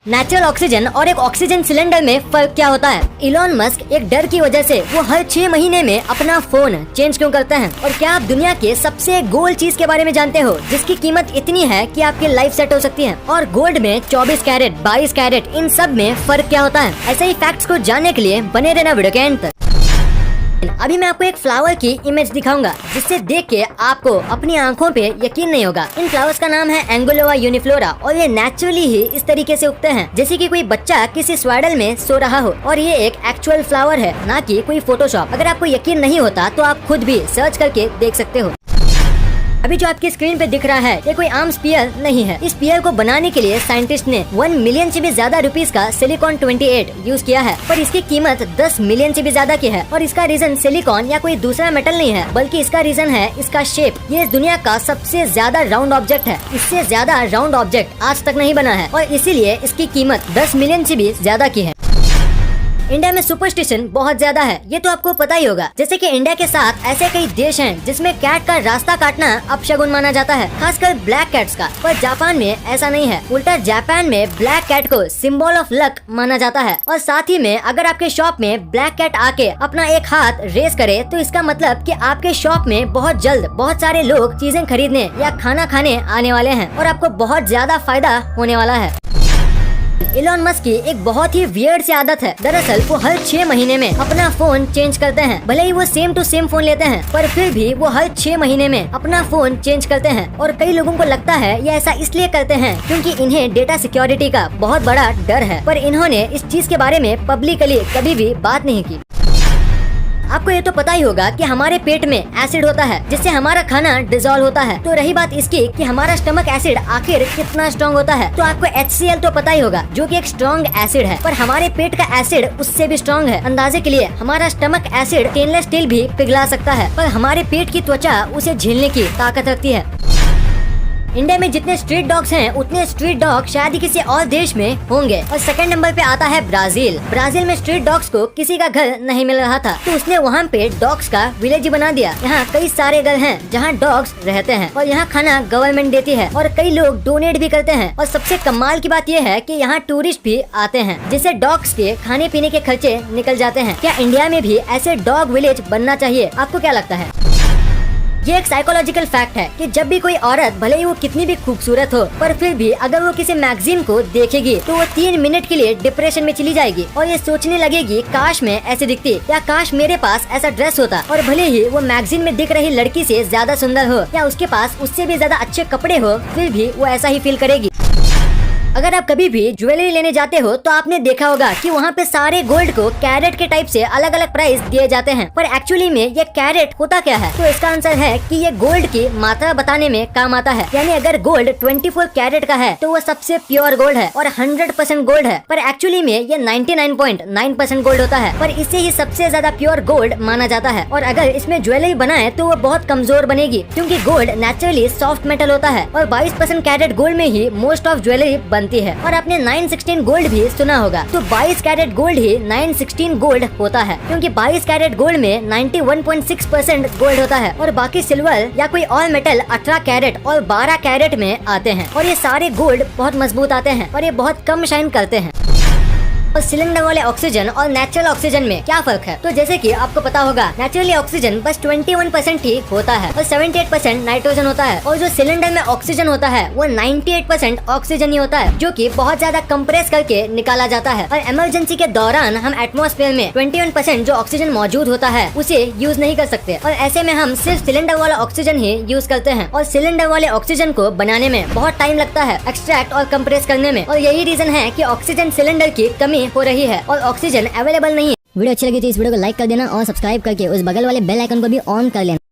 Natural oxygen और एक oxygen cylinder में फर्क क्या होता है? इलॉन मस्क एक डर की वजह से वो हर 6 महीने में अपना फोन चेंज क्यों करते हैं? और क्या आप दुनिया के सबसे गोल्ड चीज के बारे में जानते हो जिसकी कीमत इतनी है कि आपकी लाइफ सेट हो सकती है? और गोल्ड में 24 कैरेट, 22 कैरेट, इन सब में फर्क क्या होता है? ऐसे ही फैक्ट्स को जानने के लिए बने रहना वीडियो के अंत तक। अभी मैं आपको एक फ्लावर की इमेज दिखाऊंगा जिससे देख के आपको अपनी आंखों पे यकीन नहीं होगा। इन फ्लावर्स का नाम है एंगुलोवा यूनिफ्लोरा और ये नेचुरली ही इस तरीके से उगते हैं जैसे कि कोई बच्चा किसी स्वेडल में सो रहा हो। और ये एक एक्चुअल फ्लावर है, ना कि कोई फोटोशॉप। अगर आपको यकीन नहीं होता तो आप खुद भी सर्च करके देख सकते हो। अभी जो आपकी स्क्रीन पे दिख रहा है ये कोई आम स्पीयर नहीं है। इस स्पीयर को बनाने के लिए साइंटिस्ट ने 1 मिलियन से भी ज्यादा रुपीस का सिलिकॉन 28 यूज किया है, पर इसकी कीमत 10 मिलियन से भी ज्यादा की है। और इसका रीजन सिलिकॉन या कोई दूसरा मेटल नहीं है, बल्कि इसका रीजन है इसका शेप। ये दुनिया का सबसे ज्यादा राउंड ऑब्जेक्ट है। इससे ज्यादा राउंड ऑब्जेक्ट आज तक नहीं बना है और इसीलिए इसकी कीमत 10 मिलियन से भी ज्यादा की है। इंडिया में सुपरस्टिशन बहुत ज्यादा है, ये तो आपको पता ही होगा। जैसे कि इंडिया के साथ ऐसे कई देश हैं जिसमें कैट का रास्ता काटना अपशगुन माना जाता है, खासकर ब्लैक कैट्स का। पर जापान में ऐसा नहीं है। उल्टा जापान में ब्लैक कैट को सिंबल ऑफ लक माना जाता है। और साथ ही में अगर आपके शॉप में ब्लैक कैट आके अपना एक हाथ रेस करे तो इसका मतलब कि आपके शॉप में बहुत जल्द बहुत सारे लोग चीजें खरीदने या खाना खाने आने वाले हैं और आपको बहुत ज्यादा फायदा होने वाला है। इलॉन मस्क की एक बहुत ही वियर्ड सी आदत है। दरअसल वो हर 6 महीने में अपना फोन चेंज करते हैं। भले ही वो सेम टू सेम फोन लेते हैं, पर फिर भी वो हर 6 महीने में अपना फोन चेंज करते हैं। और कई लोगों को लगता है ये ऐसा इसलिए करते हैं क्योंकि इन्हें डेटा सिक्योरिटी का बहुत बड़ा डर है, पर इन्होंने इस चीज के बारे में पब्लिकली कभी भी बात नहीं की। आपको ये तो पता ही होगा कि हमारे पेट में एसिड होता है जिससे हमारा खाना डिजोल्व होता है। तो रही बात इसकी कि हमारा स्टमक एसिड आखिर कितना स्ट्रॉन्ग होता है, तो आपको HCl तो पता ही होगा जो कि एक स्ट्रॉन्ग एसिड है, पर हमारे पेट का एसिड उससे भी स्ट्रॉन्ग है। अंदाजे के लिए हमारा स्टमक एसिड स्टेनलेस स्टील भी पिघला सकता है, पर हमारे पेट की त्वचा उसे झेलने की ताकत रखती है। इंडिया में जितने स्ट्रीट डॉग्स हैं उतने स्ट्रीट डॉग शायद ही किसी और देश में होंगे। और सेकंड नंबर पे आता है ब्राजील। ब्राजील में स्ट्रीट डॉग्स को किसी का घर नहीं मिल रहा था, तो उसने वहाँ पे डॉग्स का विलेज बना दिया। यहाँ कई सारे घर हैं जहाँ डॉग्स रहते हैं और यहाँ खाना गवर्नमेंट देती है और कई लोग डोनेट भी करते हैं। और सबसे कमाल की बात यह है कि यहाँ टूरिस्ट भी आते हैं जिससे डॉग्स के खाने पीने के खर्चे निकल जाते हैं। क्या इंडिया में भी ऐसे डॉग विलेज बनना चाहिए? आपको क्या लगता है? ये एक साइकोलॉजिकल फैक्ट है कि जब भी कोई औरत, भले ही वो कितनी भी खूबसूरत हो, पर फिर भी अगर वो किसी मैगजीन को देखेगी तो वो 3 मिनट के लिए डिप्रेशन में चली जाएगी और ये सोचने लगेगी काश मैं ऐसे दिखती या काश मेरे पास ऐसा ड्रेस होता। और भले ही वो मैगजीन में दिख रही लड़की से ज्यादा सुंदर हो या उसके पास उससे भी ज्यादा अच्छे कपड़े हो, फिर भी वो ऐसा ही फील करेगी। अगर आप कभी भी ज्वेलरी लेने जाते हो तो आपने देखा होगा कि वहाँ पे सारे गोल्ड को कैरेट के टाइप से अलग अलग प्राइस दिए जाते हैं, पर एक्चुअली में ये कैरेट होता क्या है? तो इसका आंसर है कि ये गोल्ड की मात्रा बताने में काम आता है। यानी अगर गोल्ड 24 कैरेट का है तो वो सबसे प्योर गोल्ड है और 100% गोल्ड है, पर एक्चुअली में ये 99.9% गोल्ड होता है, पर इसे ही सबसे ज्यादा प्योर गोल्ड माना जाता है। और अगर इसमें ज्वेलरी बनाए तो वो बहुत कमजोर बनेगी क्योंकि गोल्ड नेचुरली सॉफ्ट मेटल होता है और 22% कैरेट गोल्ड में ही मोस्ट ऑफ ज्वेलरी बनती है। और आपने 916 गोल्ड भी सुना होगा, तो 22 कैरेट गोल्ड ही 916 गोल्ड होता है क्योंकि 22 कैरेट गोल्ड में 91.6% गोल्ड होता है और बाकी सिल्वर या कोई और मेटल 18 कैरेट और 12 कैरेट में आते हैं। और ये सारे गोल्ड बहुत मजबूत आते हैं और ये बहुत कम शाइन करते हैं। और सिलेंडर वाले ऑक्सीजन और नेचुरल ऑक्सीजन में क्या फर्क है? तो जैसे कि आपको पता होगा, नेचुरली ऑक्सीजन बस 21% ही होता है और 78% नाइट्रोजन होता है, और जो सिलेंडर में ऑक्सीजन होता है वो 98% ऑक्सीजन ही होता है, जो कि बहुत ज्यादा कंप्रेस करके निकाला जाता है। और इमरजेंसी के दौरान हम एटमॉस्फेयर में 21% जो ऑक्सीजन मौजूद होता है उसे यूज नहीं कर सकते, और ऐसे में हम सिर्फ सिलेंडर वाला ऑक्सीजन ही यूज करते हैं। और सिलेंडर वाले ऑक्सीजन को बनाने में बहुत टाइम लगता है, एक्सट्रैक्ट और कंप्रेस करने में, और यही रीजन है कि ऑक्सीजन सिलेंडर की कमी हो रही है और ऑक्सीजन अवेलेबल नहीं है। वीडियो अच्छी लगी तो इस वीडियो को लाइक कर देना और सब्सक्राइब करके उस बगल वाले बेल आइकन को भी ऑन कर लेना।